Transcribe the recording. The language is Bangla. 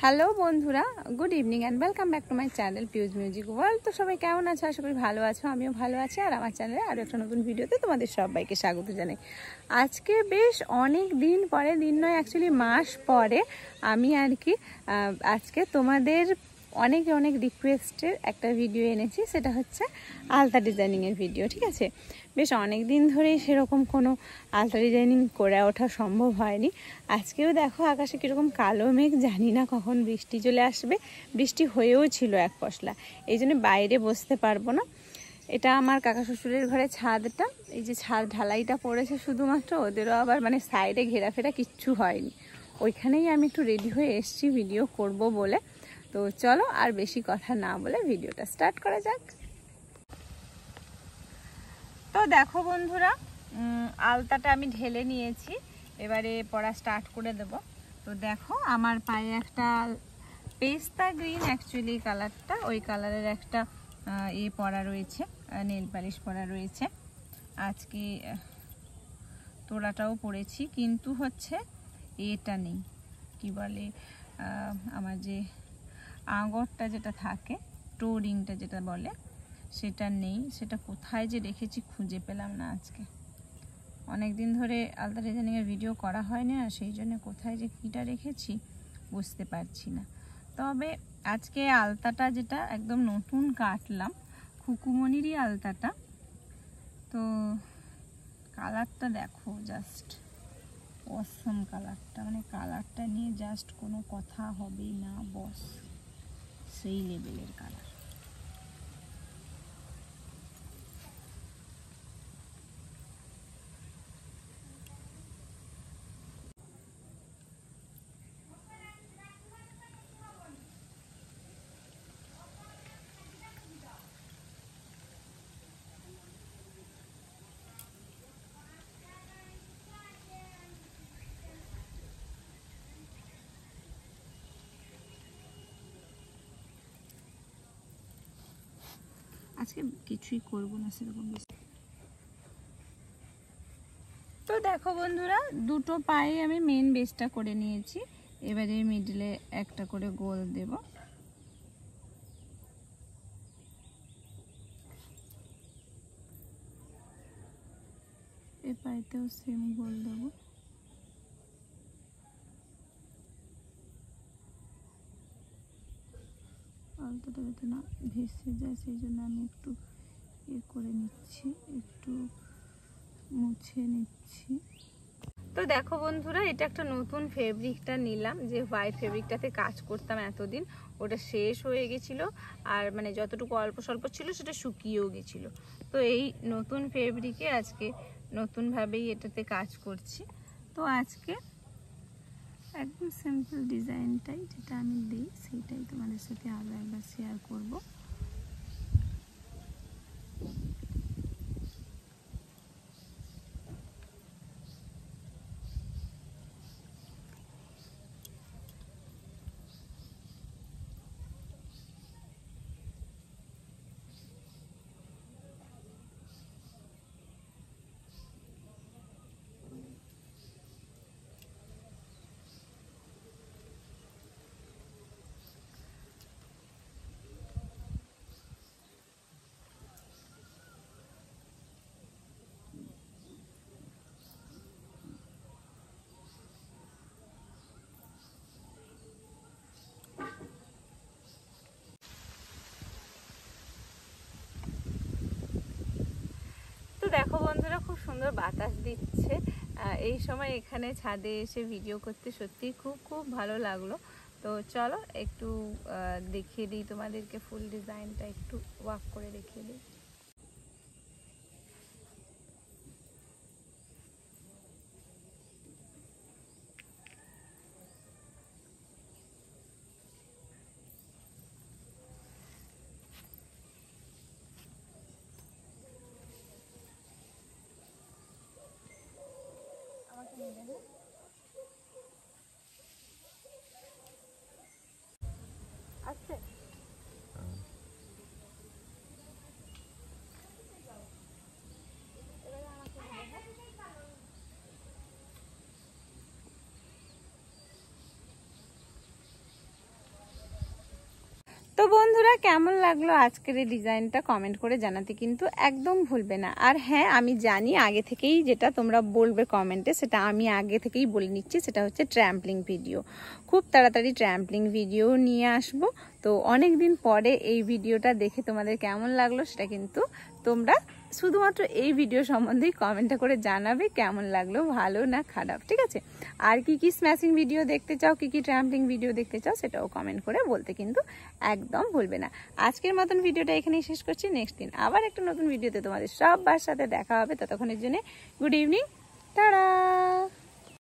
হ্যালো বন্ধুরা, good evening and welcome back to my channel Piu's music world. তো সবাই কেমন আছো? আশা করি ভালো আছো, আমিও ভালো আছি। আর আমার চ্যানেলে আরও একটা নতুন ভিডিওতে তোমাদের সবাইকে স্বাগত জানাই। আজকে বেশ অনেক দিন পরে, দিন নয় অ্যাকচুয়ালি মাস পরে, আমি আর কি আজকে তোমাদের অনেক অনেক রিকোয়েস্টের একটা ভিডিও এনেছি। সেটা হচ্ছে আলতা ডিজাইনিংয়ের ভিডিও। ঠিক আছে, বেশ অনেক দিন ধরেই সেরকম কোনো আলতা ডিজাইনিং করে ওঠা সম্ভব হয়নি। আজকেও দেখো আকাশে কীরকম কালো মেঘ, জানি না কখন বৃষ্টি চলে আসবে। বৃষ্টি হয়েও ছিল এক পশলা, এই জন্য বাইরে বসতে পারবো না। এটা আমার কাকা শ্বশুরের ঘরে ছাদটা, এই যে ছাদ ঢালাইটা পড়েছে শুধুমাত্র, ওদেরও আবার মানে সাইডে ঘেরাফেরা কিচ্ছু হয়নি। ওইখানেই আমি একটু রেডি হয়ে এসছি ভিডিও করব বলে। তো চলো আর বেশি কথা না বলে ভিডিওটা স্টার্ট করা যাক। তো দেখো বন্ধুরা, আলতাটা আমি ঢেলে নিয়েছি, এবারে পড়া স্টার্ট করে দেব। তো দেখো আমার পায়ে একটা পেস্তা গ্রিন অ্যাকচুয়ালি কালারটা, ওই কালারের একটা পরা রয়েছে, নেল পালিশ পরা রয়েছে। আজকে তোড়াটাও পরেছি, কিন্তু হচ্ছে এটা নেই, কি বলে আমার যে আঙরটা যেটা থাকে, টো রিংটা যেটা বলে, সেটা নেই। সেটা কোথায় যে রেখেছি খুঁজে পেলাম না। আজকে অনেক দিন ধরে আলতা ডিজাইনিংয়ের ভিডিও করা হয়নি, আর সেই জন্য কোথায় যে কীটা রেখেছি বুঝতে পারছি না। তবে আজকে আলতাটা যেটা একদম নতুন কাটলাম, খুকুমনিরই আলতাটা। তো কালারটা দেখো, জাস্ট অসম কালারটা, মানে কালারটা নিয়ে জাস্ট কোনো কথা হবেই না বস, সেই লেভেলের কালার। আজকে কিছুই করব না সেরকম। তো দেখো বন্ধুরা, দুটো পায়ে আমি মেন বেসটা করে নিয়েছি। এবারে মিডলে একটা করে গোল দেব। এ পায়েতেও সেম গোল দেব। আলতাটা যাতে না ভেসে যায় সেই জন্য আমি একটু করে নিচ্ছি, একটু মুছে নিচ্ছি। তো দেখো বন্ধুরা, এটা একটা নতুন ফেব্রিকটা নিলাম, যে হোয়াইট ফেব্রিকটাতে কাজ করতাম এতদিন, ওটা শেষ হয়ে গেছিল। আর মানে যতটুকু অল্প স্বল্প ছিল সেটা শুকিয়েও গেছিল। তো এই নতুন ফেব্রিকে আজকে নতুনভাবেই এটাতে কাজ করছি। তো আজকে একদম সিম্পল ডিজাইনটাই যেটা আমি দিই সেইটাই তোমাদের সাথে আরও একবার শেয়ার করব। তো দেখো বন্ধুরা, খুব সুন্দর বাতাস দিচ্ছে এই সময় এখানে ছাদে এসে ভিডিও করতে সত্যি খুব খুব ভালো লাগলো। তো চলো একটু দেখিয়ে দিই তোমাদেরকে, ফুল ডিজাইনটা একটু ওয়াক করে দেখিয়ে দিই। বন্ধুরা, কেমন লাগলো আজকের এই ডিজাইনটা কমেন্ট করে জানাতে কিন্তু একদম ভুলবে না। আর হ্যাঁ, আমি জানি আগে থেকেই যেটা তোমরা বলবে কমেন্টে, সেটা আমি আগে থেকেই বলে নিচ্ছি, সেটা হচ্ছে ট্র্যাম্পলিং ভিডিও। খুব তাড়াতাড়ি ট্র্যাম্পলিং ভিডিও নিয়ে আসবো। তো অনেক দিন পরে এই ভিডিওটা দেখে তোমাদের কেমন লাগলো সেটা কিন্তু তোমরা শুধুমাত্র এই ভিডিও সম্বন্ধেই কমেন্টটা করে জানাবে, কেমন লাগলো, ভালো না খারাপ, ঠিক আছে? আর কি কি স্ম্যাশিং ভিডিও দেখতে চাও, কি কি ট্র্যাম্পলিং ভিডিও দেখতে চাও, সেটাও কমেন্ট করে বলতে কিন্তু একদম ভুলবে না। আজকের মতন ভিডিওটা এখানেই শেষ করছি। নেক্সট দিন আবার একটা নতুন ভিডিওতে তোমাদের সবার সাথে দেখা হবে। ততক্ষণের জন্য গুড ইভিনিং, টাটা।